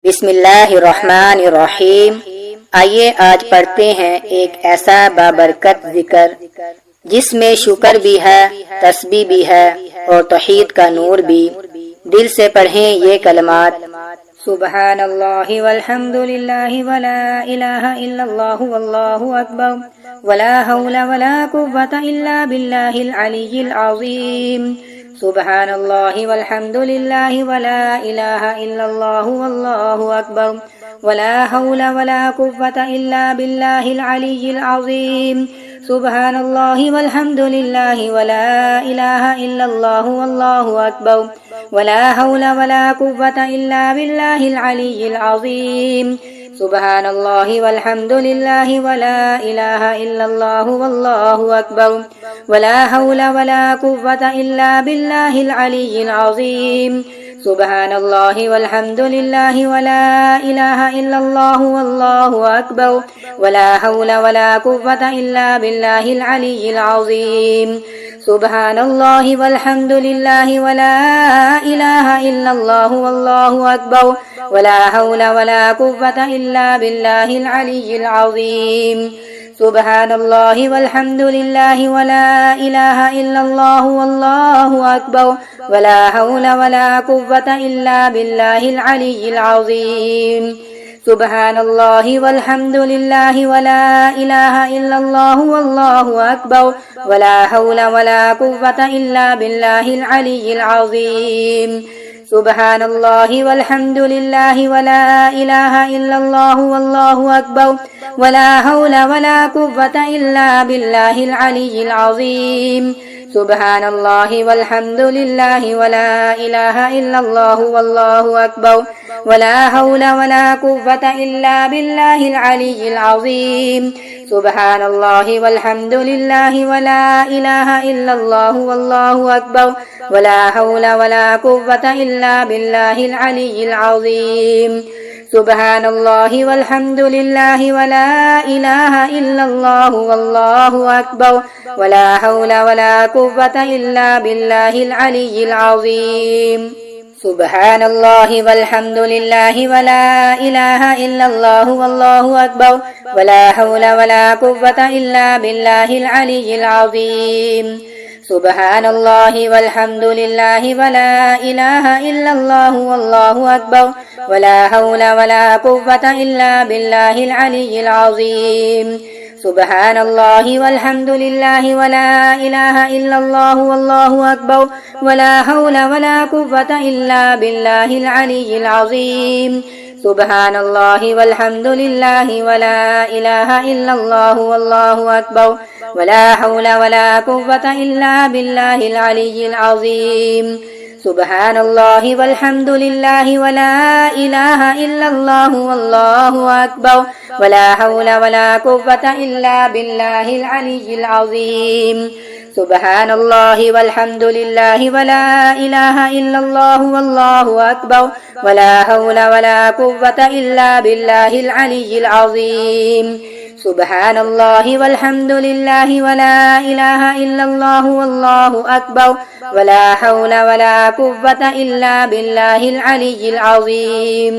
बिस्मिल्लाहिर्रहमानिर्रहीम। आइए आज पढ़ते हैं एक ऐसा बाबरकत जिक्र जिसमें शुक्र भी है, तस्बीह भी है और तौहीद का नूर भी। दिल से पढ़ें ये कलमात। सुब्हानल्लाहि वल्हम्दुलिल्लाहि वला इलाहा इल्लल्लाहु वल्लाहु अकबर वला हौला वला कुव्वता इल्ला बिल्लाहिल अलिय्यिल अज़ीम। सुब्हानल्लाहि वल्हम्दुलिल्लाहि वला इलाहा इल्लल्लाहु वल्लाहु अकबर वला हौला वला कुव्वता इल्ला बिल्लाहिल अलिय्यिल अज़ीम। सुब्हानल्लाहि वल्हम्दुलिल्लाहि वला इलाहा इल्लल्लाहु वल्लाहु अकबर वला हौला वला कुव्वता इल्ला बिल्लाहिल अलिय्यिल अज़ीम। सुब्हानल्लाहि वल्हम्दुलिल्लाहि वला इलाहा इल्लल्लाहु वल्लाहु अकबर वला हौला वला कुव्वता इल्ला बिल्लाहिल अलिय्यिल अज़ीम। सुब्हानल्लाहि वल्हम्दुलिल्लाहि वला इलाहा इल्लल्लाहु वल्लाहु अकबर वला हौला वला कुव्वता इल्ला बिल्लाहिल अलिय्यिल अज़ीम। सुब्हानल्लाहि वल्हम्दुलिल्लाहि वला इलाहा इल्लल्लाहु वल्लाहु अकबर वला हौला वला कुव्वता इल्ला बिल्लाहिल अलिय्यिल अज़ीम। सुब्हानल्लाहि वल्हम्दुलिल्लाहि वला इलाहा इल्लल्लाहु वल्लाहु अकबर वला हौला वला कुव्वता इल्ला बिल्लाहिल अलिय्यिल अज़ीम। सुब्हानल्लाहि वल्हम्दुलिल्लाहि वला इलाहा इल्लल्लाहु वल्लाहु अकबर वला हौला वला कुव्वता इल्ला बिल्लाहिल अलिय्यिल अज़ीम। सुब्हानल्लाहि वल्हम्दुलिल्लाहि वला इलाहा इल्लल्लाहु वल्लाहु अकबर वला हौला वला कुव्वता इल्ला बिल्लाहिल अलिय्यिल अज़ीम। सुब्हानल्लाहि वल्हम्दुलिल्लाहि वला इलाहा इल्लल्लाहु वल्लाहु अकबर वला हौला वला कुव्वता इल्ला बिल्लाहिल अलिय्यिल अज़ीम। सुब्हानल्लाहि वल्हम्दुलिल्लाहि वला इलाहा इल्लल्लाहु वल्लाहु अकबर वला हौला वला कुव्वता इल्ला बिल्लाहिल अलिय्यिल अज़ीम। सुब्हानल्लाहि वल्हम्दुलिल्लाहि वला इलाहा इल्लल्लाहु वल्लाहु अकबर वला हौला वला कुव्वता इल्ला बिल्लाहिल अलिय्यिल अज़ीम। सुब्हानल्लाहि वल्हम्दुलिल्लाहि वला इलाहा इल्लल्लाहु वल्लाहु अकबर वला हौला वला कुव्वता इल्ला बिल्लाहिल अलिय्यिल अज़ीम। सुब्हानल्लाहि वल्हम्दुलिल्लाहि वला इलाहा इल्लल्लाहु वल्लाहु अकबर वला हौला वला कुव्वता इल्ला बिल्लाहिल अलिय्यिल अज़ीम। सुब्हानल्लाहि वल्हम्दुलिल्लाहि वला इलाहा इल्लल्लाहु वल्लाहु अकबर वला हौला वला कुव्वता इल्ला बिल्लाहिल अलिय्यिल अज़ीम। सुब्हानल्लाहि वल्हम्दुलिल्लाहि वला इलाहा इल्लल्लाहु वल्लाहु अकबर वला हौला वला कुव्वता इल्ला बिल्लाहिल अलिय्यिल अज़ीम। सुब्हानल्लाहि वल्हम्दुलिल्लाहि वला इलाहा इल्लल्लाहु वल्लाहु अकबर वला हौला वला कुव्वता इल्ला बिल्लाहिल अलिय्यिल अज़ीम। सुब्हानल्लाहि वल्हम्दुलिल्लाहि वला इलाहा इल्लल्लाहु वल्लाहु अकबर वला हौला वला कुव्वता इल्ला बिल्लाहिल अलिय्यिल अज़ीम। सुब्हानल्लाहि वल्हम्दुलिल्लाहि वला इलाहा इल्लल्लाहु वल्लाहु अकबर वला हौला वला कुव्वता इल्ला बिल्लाहिल अलिय्यिल अज़ीम।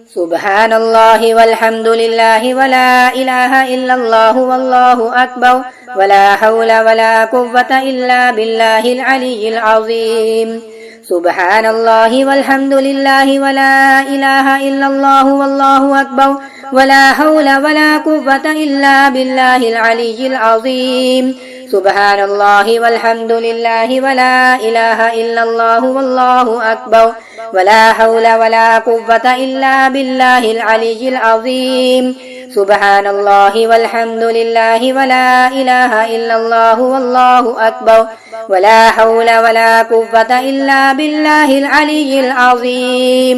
सुब्हानल्लाहि वल्हम्दुलिल्लाहि वला इलाहा इल्लल्लाहु वल्लाहु अकबर वला हौला वला कुव्वता इल्ला बिल्लाहिल अलिय्यिल अज़ीम। सुब्हानल्लाहि वल्हम्दुलिल्लाहि वला इलाहा इल्लल्लाहु वल्लाहु अकबर वला हौला वला कुव्वता इल्ला बिल्लाहिल अलिय्यिल अज़ीम। सुब्हानल्लाहि वल्हम्दुलिल्लाहि वला इलाहा इल्लल्लाहु वल्लाहु अकबर वला हौला वला कुव्वता इल्ला बिल्लाहिल अलिय्यिल अज़ीम। सुब्हानल्लाहि वल्हम्दुलिल्लाहि वला इलाहा इल्लल्लाहु वल्लाहु अकबर वला हौला वला कुव्वता इल्ला बिल्लाहिल अलिय्यिल अज़ीम।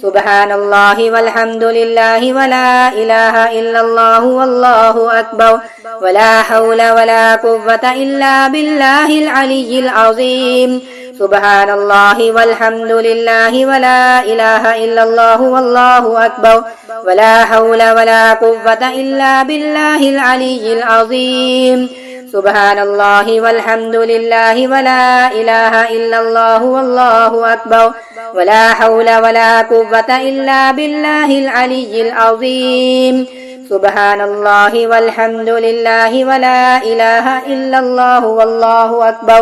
सुब्हानल्लाहि वल्हम्दुलिल्लाहि वला इलाहा इल्लल्लाहु वल्लाहु अकबर वला हौला वला कुव्वता इल्ला बिल्लाहिल अलिय्यिल अज़ीम। सुब्हानल्लाहि वल्हम्दुलिल्लाहि वला इलाहा इल्लल्लाहु वल्लाहु अकबर वला हौला वला कुव्वता इल्ला बिल्लाहिल अलिय्यिल अज़ीम। സുബ്ഹാനല്ലാഹി വൽഹംദുലില്ലാഹി വലാ ഇലാഹ ഇല്ലല്ലാഹു വല്ലാഹു അക്ബർ വലാ ഹൗല വലാ ഖുവത ഇല്ലാ ബില്ലാഹിൽ അലിയ്യിൽ അസീം സുബ്ഹാനല്ലാഹി വൽഹംദുലില്ലാഹി വലാ ഇലാഹ ഇല്ലല്ലാഹു വല്ലാഹു അക്ബർ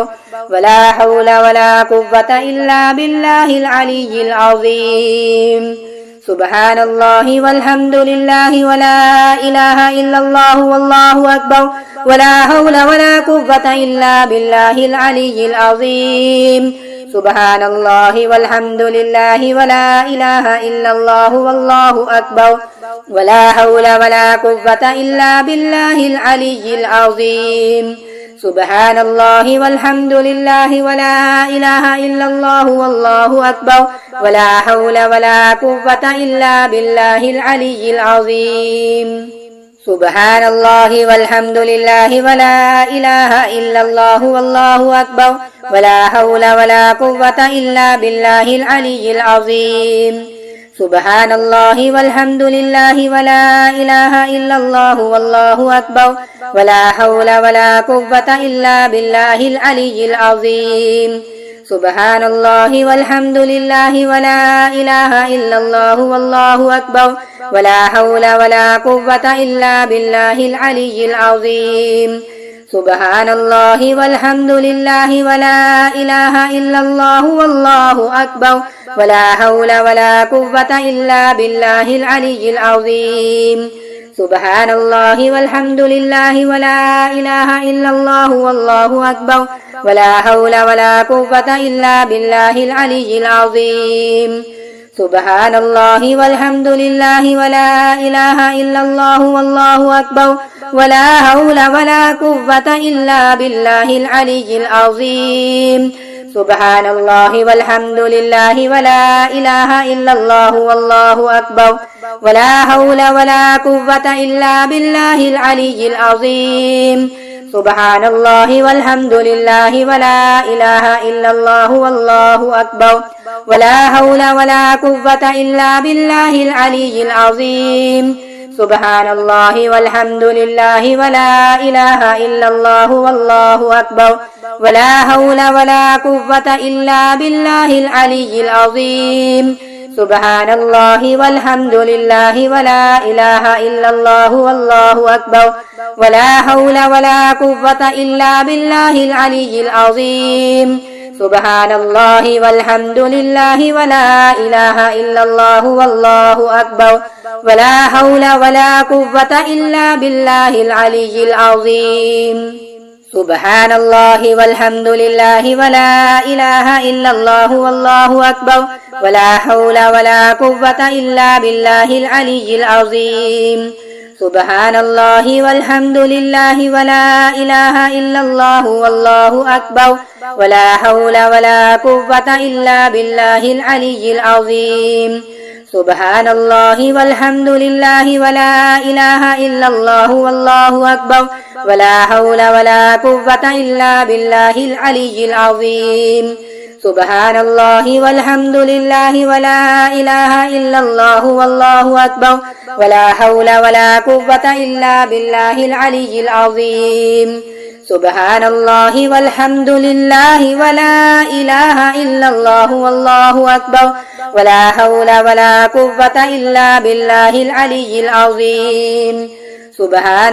വലാ ഹൗല വലാ ഖുവത ഇല്ലാ ബില്ലാഹിൽ അലിയ്യിൽ അസീം സുബ്ഹാനല്ലാഹി വൽഹംദുലില്ലാഹി വലാ ഇലാഹ ഇല്ലല്ലാഹു വല്ലാഹു അക്ബർ വലാ ഹൗല വലാ ഖുവത ഇല്ലാ ബില്ലാഹിൽ അലിയ്യിൽ അസീം സുബ്ഹാനല്ലാഹി വൽഹംദുലില്ലാഹി വലാ ഇലാഹ ഇല്ലല്ലാഹു വല്ലാഹു അക്ബർ വലാ ഹൗല വലാ ഖുവത ഇല്ലാ ബില്ലാഹിൽ അലിയ്യിൽ അസീം സുബ്ഹാനല്ലാഹി വൽഹംദുലില്ലാഹി വലാ ഇലാഹ ഇല്ലല്ലാഹു വല്ലാഹു അക്ബർ വലാ ഹൗല വലാ ഖുവത ഇല്ലാ ബില്ലാഹിൽ അലിയ്യിൽ അസീം സുബ്ഹാനല്ലാഹി വൽഹംദുലില്ലാഹി വലാ ഇലാഹ ഇല്ലല്ലാഹു വല്ലാഹു അക്ബർ വലാ ഹൗല വലാ ഖുവത ഇല്ലാ ബില്ലാഹിൽ അലിയ്യിൽ അസീം സുബ്ഹാനല്ലാഹി വൽഹംദുലില്ലാഹി വലാ ഇലാഹ ഇല്ലല്ലാഹു വല്ലാഹു അക്ബർ വലാ ഹൗല വലാ ഖുവത ഇല്ലാ ബില്ലാഹിൽ അലിയ്യിൽ അസീം സുബ്ഹാനല്ലാഹി വൽഹംദുലില്ലാഹി വലാ ഇലാഹ ഇല്ലല്ലാഹു വല്ലാഹു അക്ബർ വലാ ഹൗല വലാ ഖുവത ഇല്ലാ ബില്ലാഹിൽ അലിയ്യിൽ അസീം സുബ്ഹാനല്ലാഹി വൽഹംദുലില്ലാഹി വലാ ഇലാഹ ഇല്ലല്ലാഹു വല്ലാഹു അക്ബർ വലാ ഹൗല വലാ ഖുവത ഇല്ലാ ബില്ലാഹിൽ അലിയ്യിൽ അസീം സുബ്ഹാനല്ലാഹി വൽഹംദുലില്ലാഹി വലാ ഇലാഹ ഇല്ലല്ലാഹു വല്ലാഹു അക്ബർ വലാ ഹൗല വലാ ഖുവത ഇല്ലാ ബില്ലാഹിൽ അലിയ്യിൽ അസീം സുബ്ഹാനല്ലാഹി വൽഹംദുലില്ലാഹി വലാ ഇലാഹ ഇല്ലല്ലാഹു വല്ലാഹു അക്ബർ വലാ ഹൗല വലാ ഖുവത ഇല്ലാ ബില്ലാഹിൽ അലിയ്യിൽ അസീം സുബ്ഹാനല്ലാഹി വൽഹംദുലില്ലാഹി വലാ ഇലാഹ ഇല്ലല്ലാഹു വല്ലാഹു അക്ബർ വലാ ഹൗല വലാ ഖുവത ഇല്ലാ ബില്ലാഹിൽ അലിയ്യിൽ അസീം സുബ്ഹാനല്ലാഹി വൽഹംദുലില്ലാഹി വലാ ഇലാഹ ഇല്ലല്ലാഹു വല്ലാഹു അക്ബർ വലാ ഹൗല വലാ ഖുവത ഇല്ലാ ബില്ലാഹിൽ അലിയ്യിൽ അസീം സുബ്ഹാനല്ലാഹി വൽഹംദുലില്ലാഹി വലാ ഇലാഹ ഇല്ലല്ലാഹു വല്ലാഹു അക്ബർ വലാ ഹൗല വലാ ഖുവത ഇല്ലാ ബില്ലാഹിൽ അലിയ്യിൽ അസീം സുബ്ഹാനല്ലാഹി വൽഹംദുലില്ലാഹി വലാ ഇലാഹ ഇല്ലല്ലാഹു വല്ലാഹു അക്ബർ വലാ ഹൗല വലാ ഖുവത ഇല്ലാ ബില്ലാഹിൽ അലിയ്യിൽ അസീം സുബ്ഹാനല്ലാഹി വൽഹംദുലില്ലാഹി വലാ ഇലാഹ ഇല്ലല്ലാഹു വല്ലാഹു അക്ബർ വലാ ഹൗല വലാ ഖുവത ഇല്ലാ ബില്ലാഹിൽ അലിയ്യിൽ അസീം സുബ്ഹാനല്ലാഹി വൽഹംദുലില്ലാഹി വലാ ഇലാഹ ഇല്ലല്ലാഹു വല്ലാഹു അക്ബർ വലാ ഹൗല വലാ ഖുവത ഇല്ലാ ബില്ലാഹിൽ അലിയ്യിൽ അസീം സുബ്ഹാനല്ലാഹി വൽഹംദുലില്ലാഹി വലാ ഇലാഹ ഇല്ലല്ലാഹു വല്ലാഹു അക്ബർ വലാ ഹൗല വലാ ഖുവത ഇല്ലാ ബില്ലാഹിൽ അലിയ്യിൽ അസീം സുബ്ഹാനല്ലാഹി വൽഹംദുലില്ലാഹി വലാ ഇലാഹ ഇല്ലല്ലാഹു വല്ലാഹു അക്ബർ വലാ ഹൗല വലാ ഖുവത ഇല്ലാ ബില്ലാഹിൽ അലിയ്യിൽ അസീം സുബ്ഹാനല്ലാഹി വൽഹംദുലില്ലാഹി വലാ ഇലാഹ ഇല്ലല്ലാഹു വല്ലാഹു അക്ബർ വലാ ഹൗല വലാ ഖുവത ഇല്ലാ ബില്ലാഹിൽ അലിയ്യിൽ അസീം സുബ്ഹാനല്ലാഹി വൽഹംദുലില്ലാഹി വലാ ഇലാഹ ഇല്ലല്ലാഹു വല്ലാഹു അക്ബർ വലാ ഹൗല വലാ ഖുവത ഇല്ലാ ബില്ലാഹിൽ അലിയ്യിൽ അസീം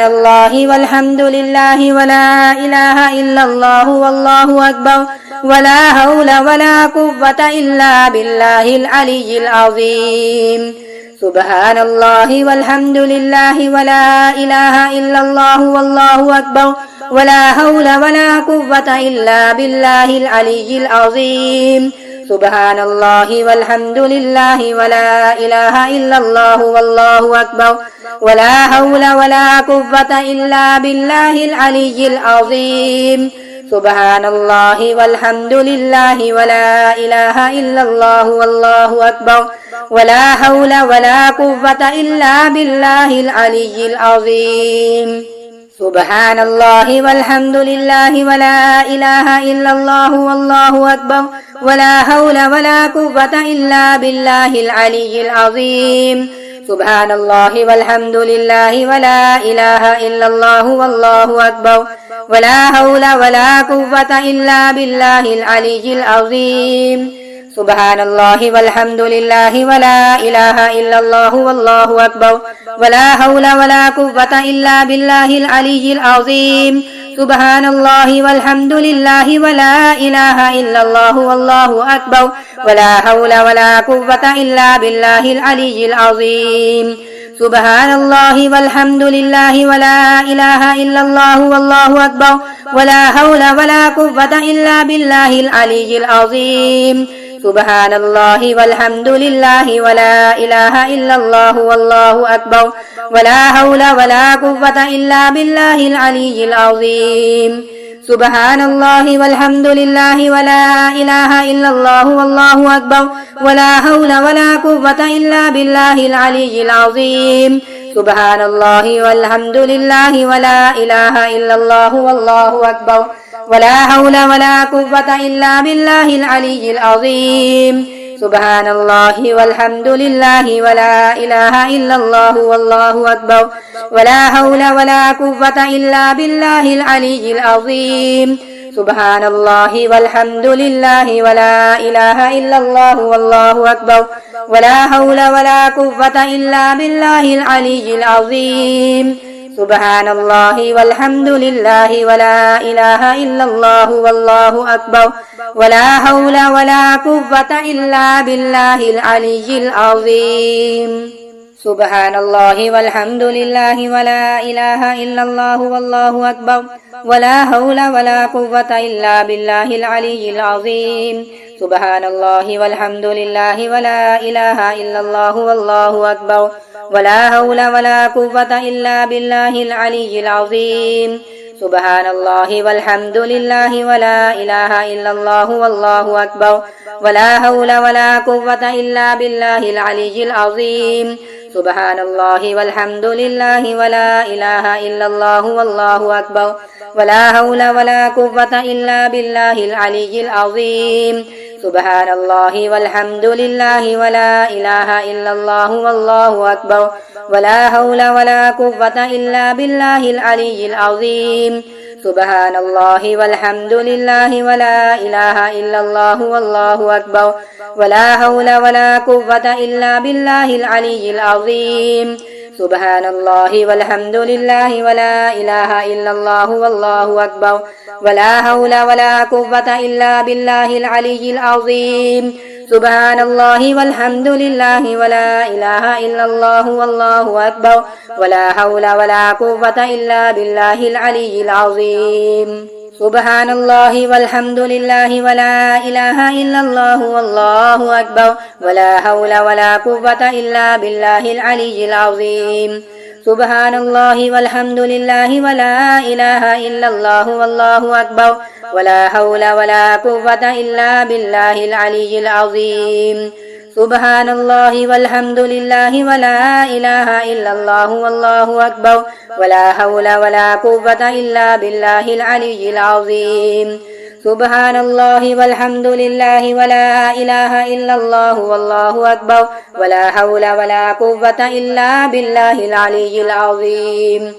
സുബ്ഹാനല്ലാഹി വൽഹംദുലില്ലാഹി വലാ ഇലാഹ ഇല്ലല്ലാഹു വല്ലാഹു അക്ബർ വലാ ഹൗല വലാ ഖുവത ഇല്ലാ ബില്ലാഹിൽ അലിയ്യിൽ അസീം സുബ്ഹാനല്ലാഹി വൽഹംദുലില്ലാഹി വലാ ഇലാഹ ഇല്ലല്ലാഹു വല്ലാഹു അക്ബർ വലാ ഹൗല വലാ ഖുവത ഇല്ലാ ബില്ലാഹിൽ അലിയ്യിൽ അസീം സുബ്ഹാനല്ലാഹി വൽഹംദുലില്ലാഹി വലാ ഇലാഹ ഇല്ലല്ലാഹു വല്ലാഹു അക്ബർ വലാ ഹൗല വലാ ഖുവത ഇല്ലാ ബില്ലാഹിൽ അലിയ്യിൽ അസീം സുബ്ഹാനല്ലാഹി വൽഹംദുലില്ലാഹി വലാ ഇലാഹ ഇല്ലല്ലാഹു വല്ലാഹു അക്ബർ വലാ ഹൗല വലാ ഖുവത ഇല്ലാ ബില്ലാഹിൽ അലിയ്യിൽ അസീം സുബ്ഹാനല്ലാഹി വൽഹംദുലില്ലാഹി വലാ ഇലാഹ ഇല്ലല്ലാഹു വല്ലാഹു അക്ബർ വലാ ഹൗല വലാ ഖുവത ഇല്ലാ ബില്ലാഹിൽ അലിയ്യിൽ അസീം സുബ്ഹാനല്ലാഹി വൽഹംദുലില്ലാഹി വലാ ഇലാഹ ഇല്ലല്ലാഹു വല്ലാഹു അക്ബർ ولا حول ولا قوة إلا بالله العلي العظيم سبحان الله والحمد لله ولا إله إلا الله والله أكبر ولا حول ولا قوة إلا بالله العلي العظيم سبحان الله والحمد لله ولا إله إلا الله والله أكبر ولا حول ولا قوة إلا بالله العلي العظيم سبحان الله والحمد لله ولا إله إلا الله والله أكبر ولا حول ولا قوة إلا بالله العلي العظيم سبحان الله والحمد لله ولا إله إلا الله والله أكبر ولا حول ولا قوة إلا بالله العلي العظيم سبحان الله والحمد لله ولا إله إلا الله والله أكبر ولا حول ولا قوة إلا بالله العلي العظيم سبحان الله والحمد لله ولا إله إلا الله والله أكبر ولا حول ولا قوة إلا بالله العلي العظيم سبحان الله والحمد لله ولا إله إلا الله والله أكبر ولا حول ولا قوة إلا بالله العلي العظيم سبحان الله والحمد لله ولا إله إلا الله والله أكبر ولا حول ولا قوة إلا بالله العلي العظيم سبحان الله والحمد لله ولا إله إلا الله والله أكبر ولا حول ولا قوة إلا بالله العلي العظيم سبحان الله والحمد لله ولا إله إلا الله والله أكبر ولا حول ولا قوة إلا بالله العلي العظيم سبحان الله والحمد لله ولا إله إلا الله والله أكبر ولا حول ولا قوة إلا بالله العلي العظيم سبحان الله والحمد لله ولا إله إلا الله والله أكبر ولا حول ولا قوة إلا بالله العلي العظيم سبحان الله والحمد لله ولا إله إلا الله والله أكبر ولا حول ولا قوة إلا بالله العلي العظيم سبحان الله والحمد لله ولا إله إلا الله والله أكبر ولا حول ولا قوة إلا بالله العلي العظيم سبحان الله والحمد لله ولا إله إلا الله والله أكبر ولا حول ولا قوة إلا بالله العلي العظيم سبحان الله والحمد لله ولا إله إلا الله والله أكبر ولا حول ولا قوة إلا بالله العلي العظيم سبحان الله والحمد لله ولا إله إلا الله والله أكبر ولا حول ولا قوة إلا بالله العلي العظيم سبحان الله والحمد لله ولا إله إلا الله والله أكبر ولا حول ولا قوة إلا بالله العلي العظيم سبحان الله والحمد لله ولا إله إلا الله والله أكبر ولا حول ولا قوة إلا بالله العلي العظيم سبحان الله والحمد لله ولا إله إلا الله والله أكبر ولا حول ولا قوة إلا بالله العلي العظيم سبحان الله والحمد لله ولا إله إلا الله والله أكبر ولا حول ولا قوة إلا بالله العلي العظيم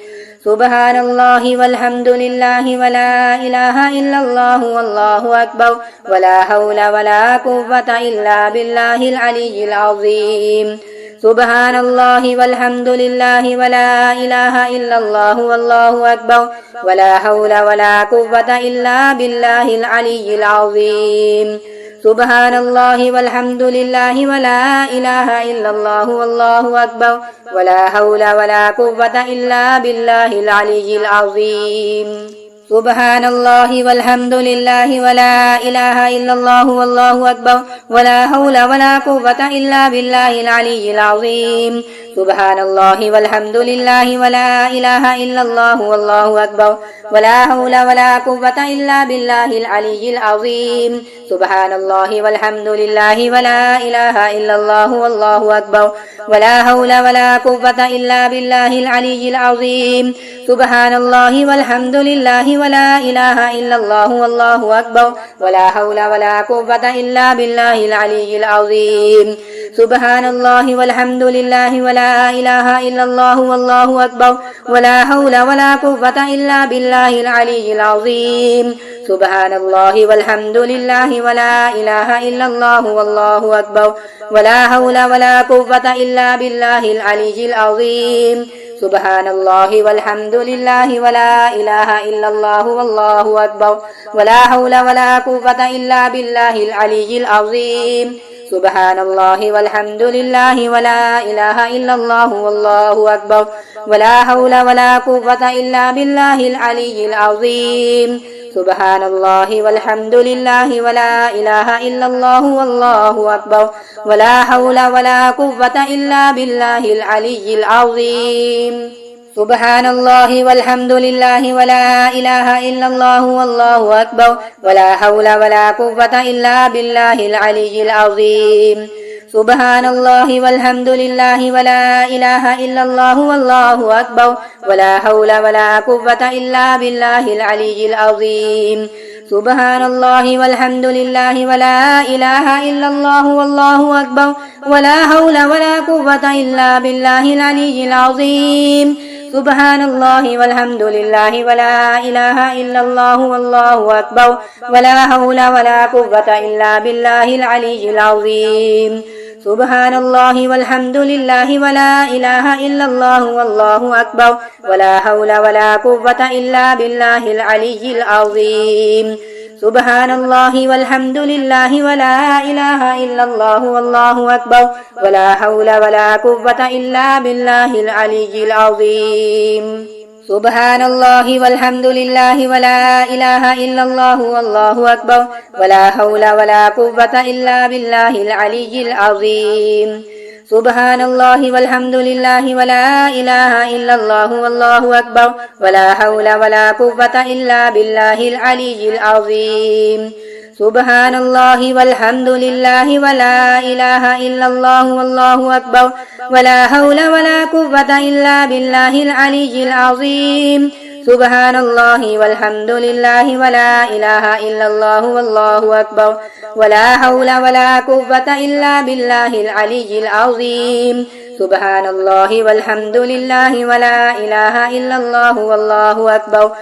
سبحان الله والحمد لله ولا إله إلا الله والله أكبر ولا حول ولا قوة إلا بالله العلي العظيم سبحان الله والحمد لله ولا إله إلا الله والله أكبر ولا حول ولا قوة إلا بالله العلي العظيم سبحان الله والحمد لله ولا إله إلا الله والله أكبر ولا حول ولا قوة إلا بالله العلي العظيم سبحان الله والحمد لله ولا إله إلا الله والله أكبر ولا حول ولا قوة إلا بالله العلي العظيم سبحان الله والحمد لله ولا إله إلا الله والله أكبر ولا حول ولا قوة إلا بالله العلي العظيم سبحان الله والحمد لله ولا إله إلا الله والله أكبر ولا حول ولا قوة إلا بالله العلي العظيم سبحان الله والحمد لله ولا إله إلا الله والله أكبر ولا حول ولا قوة إلا بالله العلي العظيم سبحان الله والحمد لله ولا إله إلا الله والله أكبر ولا حول ولا قوة إلا بالله العلي العظيم سبحان الله والحمد لله ولا إله إلا الله والله أكبر ولا حول ولا قوة إلا بالله العلي العظيم سبحان الله والحمد لله ولا إله إلا الله والله أكبر ولا حول ولا قوة إلا بالله العلي العظيم سبحان الله والحمد لله ولا إله إلا الله والله أكبر ولا حول ولا قوة إلا بالله العلي العظيم سبحان الله والحمد لله ولا إله إلا الله والله أكبر ولا حول ولا قوة إلا بالله العلي العظيم سبحان الله والحمد لله ولا إله إلا الله والله أكبر ولا حول ولا قوة إلا بالله العلي العظيم سبحان الله والحمد لله ولا إله إلا الله والله أكبر ولا حول ولا قوة إلا بالله العلي العظيم سبحان الله والحمد لله ولا إله إلا الله والله أكبر ولا حول ولا قوة إلا بالله العلي العظيم سبحان الله والحمد لله ولا إله إلا الله والله أكبر ولا حول ولا قوة إلا بالله العلي العظيم سبحان الله والحمد لله ولا إله إلا الله والله أكبر ولا حول ولا قوة إلا بالله العلي العظيم سبحان الله والحمد لله ولا إله إلا الله والله أكبر ولا حول ولا قوة إلا بالله العلي العظيم سبحان الله والحمد لله ولا إله إلا الله والله أكبر ولا حول ولا قوة إلا بالله العلي العظيم سبحان الله والحمد لله ولا إله إلا الله والله أكبر ولا حول ولا قوة إلا بالله العلي العظيم سبحان الله والحمد لله ولا إله إلا الله والله أكبر ولا حول ولا قوة إلا بالله العلي العظيم سبحان الله والحمد لله ولا إله إلا الله والله أكبر ولا حول ولا قوة إلا بالله العلي العظيم سبحان الله والحمد لله ولا إله إلا الله والله أكبر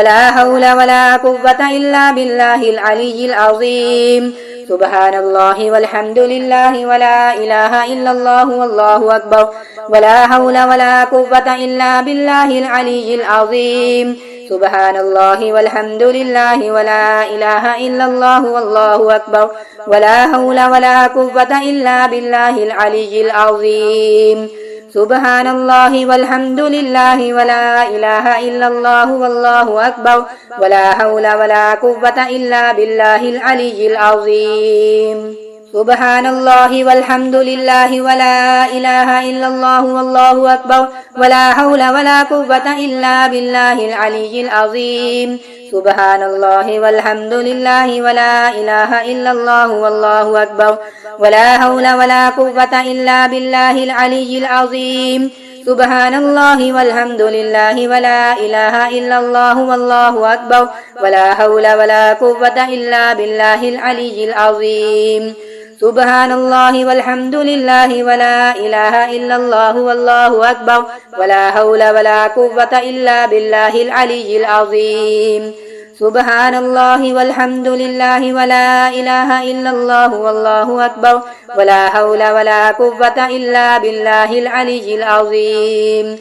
ولا حول ولا قوة إلا بالله العلي العظيم سبحان الله والحمد لله ولا إله إلا الله والله أكبر ولا حول ولا قوة إلا بالله العلي العظيم سبحان الله والحمد لله ولا إله إلا الله والله أكبر ولا حول ولا قوة إلا بالله العلي العظيم سبحان الله والحمد لله ولا إله إلا الله والله أكبر ولا حول ولا قوة إلا بالله العلي العظيم سبحان الله والحمد لله ولا إله إلا الله والله أكبر ولا حول ولا قوة إلا بالله العلي العظيم سبحان الله والحمد لله ولا إله إلا الله والله أكبر ولا حول ولا قوة إلا بالله العلي العظيم سبحان الله والحمد لله ولا إله إلا الله والله أكبر ولا حول ولا قوة إلا بالله العلي العظيم سبحان الله والحمد لله ولا إله إلا الله والله أكبر ولا حول ولا قوة إلا بالله العلي العظيم سبحان الله والحمد لله ولا إله إلا الله والله أكبر ولا حول ولا قوة إلا بالله العلي العظيم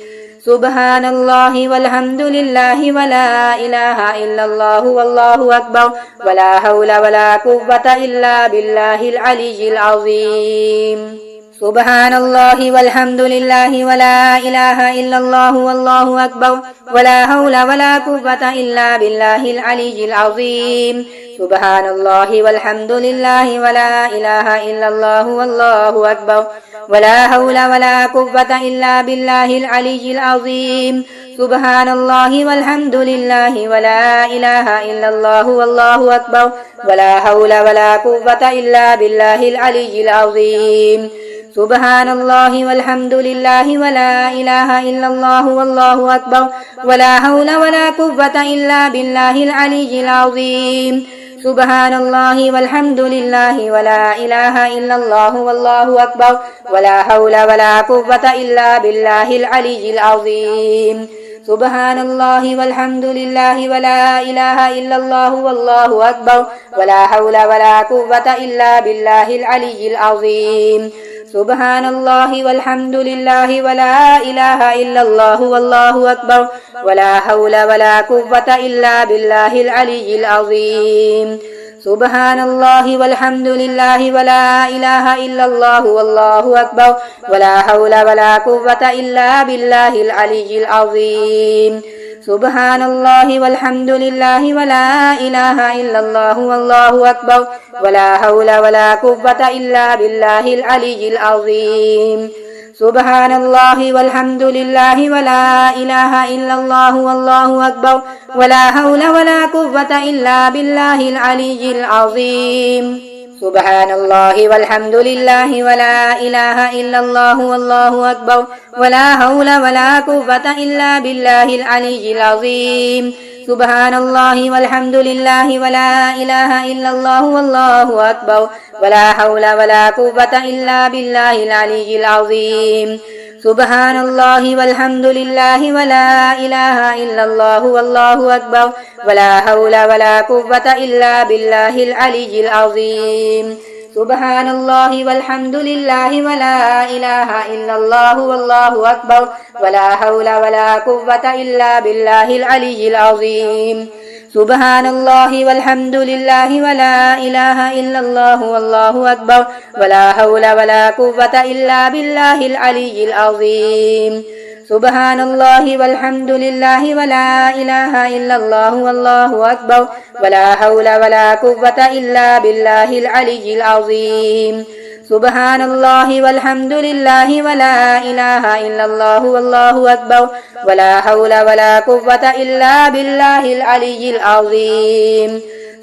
سبحان الله والحمد لله ولا إله إلا الله والله أكبر ولا حول ولا قوة إلا بالله العلي العظيم سبحان الله والحمد لله ولا إله إلا الله والله أكبر ولا حول ولا قوة إلا بالله العلي العظيم سبحان الله والحمد لله ولا إله إلا الله والله أكبر ولا حول ولا قوة إلا بالله العلي العظيم سبحان الله والحمد لله ولا إله إلا الله والله أكبر ولا حول ولا قوة إلا بالله العلي العظيم سبحان الله والحمد لله ولا إله إلا الله والله أكبر ولا حول ولا قوة إلا بالله العلي العظيم سبحان الله والحمد لله ولا إله إلا الله والله أكبر ولا حول ولا قوة إلا بالله العلي العظيم सुबहानल्लाहि वल्हम्दुलिल्लाहि वला इलाहा इल्लल्लाहु वल्लाहु अकबर वला हौला वला कुव्वता इल्ला बिल्लाहिल अलिय्यिल अज़ीम। सुबहानल्लाहि वल्हम्दुलिल्लाहि वला इलाहा इल्लल्लाहु वल्लाहु अकबर वला हौला वला कुव्वता इल्ला बिल्लाहिल अलिय्यिल अज़ीम। सुबहानल्लाहि वल्हम्दुलिल्लाहि वला इलाहा इल्लल्लाहु वल्लाहु अकबर वला हौला वला कुव्वता इल्ला बिल्लाहिल अलिय्यिल अज़ीम। सुबहानल्लाहि वल्हम्दुलिल्लाहि वला इलाहा इल्लल्लाहु वल्लाहु अकबर वला हौला वला कुव्वता इल्ला बिल्लाहिल अलिय्यिल अज़ीम। सुबहानल्लाहि वल्हम्दुलिल्लाहि वला इलाहा इल्लल्लाहु वल्लाहु अकबर वला हौला वला कुव्वता इल्ला बिल्लाहिल अलिय्यिल अज़ीम। सुबहानल्लाहि वल्हम्दुलिल्लाहि वला इलाहा इल्लल्लाहु वल्लाहु अकबर वला हौला वला कुव्वता इल्ला बिल्लाहिल अलिय्यिल अज़ीम। सुबहानल्लाहि वल्हम्दुलिल्लाहि वला इलाहा इल्लल्लाहु वल्लाहु अकबर वला हौला वला कुव्वता इल्ला बिल्लाहिल अलिय्यिल अज़ीम। सुबहानल्लाहि वल्हम्दुलिल्लाहि वला इलाहा इल्लल्लाहु वल्लाहु अकबर वला हौला वला कुव्वता इल्ला बिल्लाहिल अलिय्यिल अज़ीम। सुबहानल्लाहि वल्हम्दुलिल्लाहि वला इलाहा इल्लल्लाहु वल्लाहु अकबर वला हौला वला कुव्वता इल्ला बिल्लाहिल अलिय्यिल अज़ीम। सुबहानल्लाहि वल्हम्दुलिल्लाहि वला इलाहा इल्लल्लाहु वल्लाहु अकबर वला हौला वला कुव्वता इल्ला बिल्लाहिल अलिय्यिल अज़ीम। सुबहानल्लाहि वल्हम्दुलिल्लाहि वला इलाहा इल्लल्लाहु वल्लाहु अकबर वला हौला वला कुव्वता इल्ला बिल्लाहिल अलिय्यिल अज़ीम। सुबहानल्लाहि वल्हम्दुलिल्लाहि वला इलाहा इल्लल्लाहु वल्लाहु अकबर वला हौला वला कुव्वता इल्ला बिल्लाहिल अलिय्यिल अज़ीम। सुबहानल्लाहि वल्हम्दुलिल्लाहि वला इलाहा इल्लल्लाहु वल्लाहु अकबर वला हौला वला कुव्वता इल्ला बिल्लाहिल अलिय्यिल अज़ीम।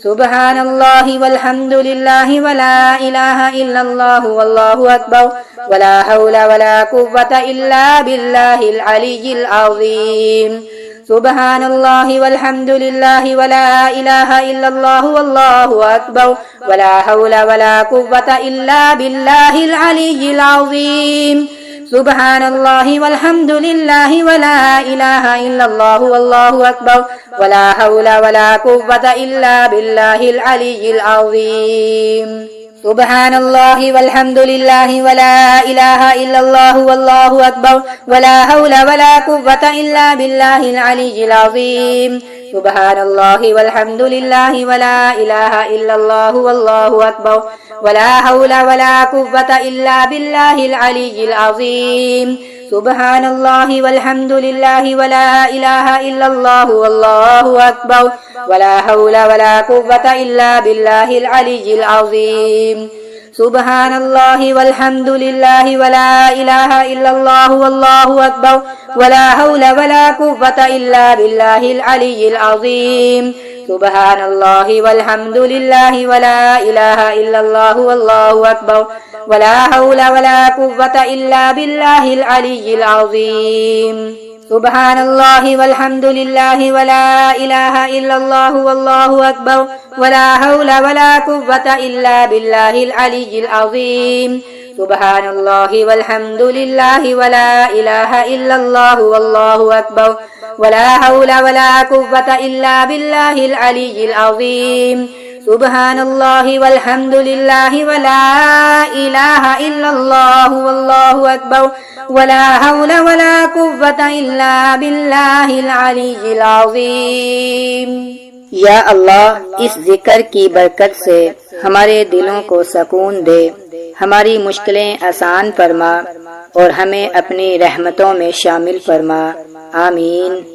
सुबहानल्लाहि वल्हम्दुलिल्लाहि वला इलाहा इल्लल्लाहु वल्लाहु अकबर वला हौला वला कुव्वता इल्ला बिल्लाहिल अलिय्यिल अज़ीम। सुबहानल्लाहि वल्हम्दुलिल्लाहि वला इलाहा इल्लल्लाहु वल्लाहु अकबर वला हौला वला कुव्वता इल्ला बिल्लाहिल अलिय्यिल अज़ीम। सुबहानल्लाहि वल्हम्दुलिल्लाहि वला इलाहा इल्लल्लाहु वल्लाहु अकबर वला हौला वला कुव्वता इल्ला बिल्लाहिल अलिय्यिल अज़ीम। सुबहानल्लाहि वल्हम्दुलिल्लाहि वला इलाहा इल्लल्लाहु वल्लाहु अकबर वला हौला वला कुव्वता इल्ला बिल्लाहिल अलिय्यिल अज़ीम। सुबहानल्लाहि वल्हम्दुलिल्लाहि वला इलाहा इल्लल्लाहु वल्लाहु अकबर वला हौला वला कुव्वता इल्ला बिल्लाहिल अलिय्यिल अज़ीम। सुबहानल्लाहि वल्हम्दुलिल्लाहि वला इलाहा इल्लल्लाहु वल्लाहु अकबर वला हौला वला कुव्वता इल्ला बिल्लाहिल अलिय्यिल अज़ीम। सुबहानल्लाहि वल्हम्दुलिल्लाहि वला इलाहा इल्लल्लाहु वल्लाहु अकबर वला हौला वला कुव्वता इल्ला बिल्लाहिल अलिय्यिल अज़ीम। सुबहानल्लाहि वल्हम्दुलिल्लाहि वला इलाहा इल्लल्लाहु वल्लाहु अकबर वला हौला वला कुव्वता इल्ला बिल्लाहिल अलिय्यिल अज़ीम। सुबहानल्लाहि वल्हम्दुलिल्लाहि वला इलाहा इल्लल्लाहु वल्लाहु अकबर वला हौला वला कुव्वता इल्ला बिल्लाहिल अलिय्यिल अज़ीम। सुबहानल्लाहि वल्हम्दुलिल्लाहि वला इलाहा इल्लल्लाहु वल्लाहु अकबर वला हौला वला कुव्वता इल्ला बिल्लाहिल अलिय्यिल अज़ीम। या अल्लाह, इस जिक्र की बरकत से हमारे दिलों को सुकून दे, हमारी मुश्किलें आसान फरमा और हमें अपनी रहमतों में शामिल फरमा। आमीन।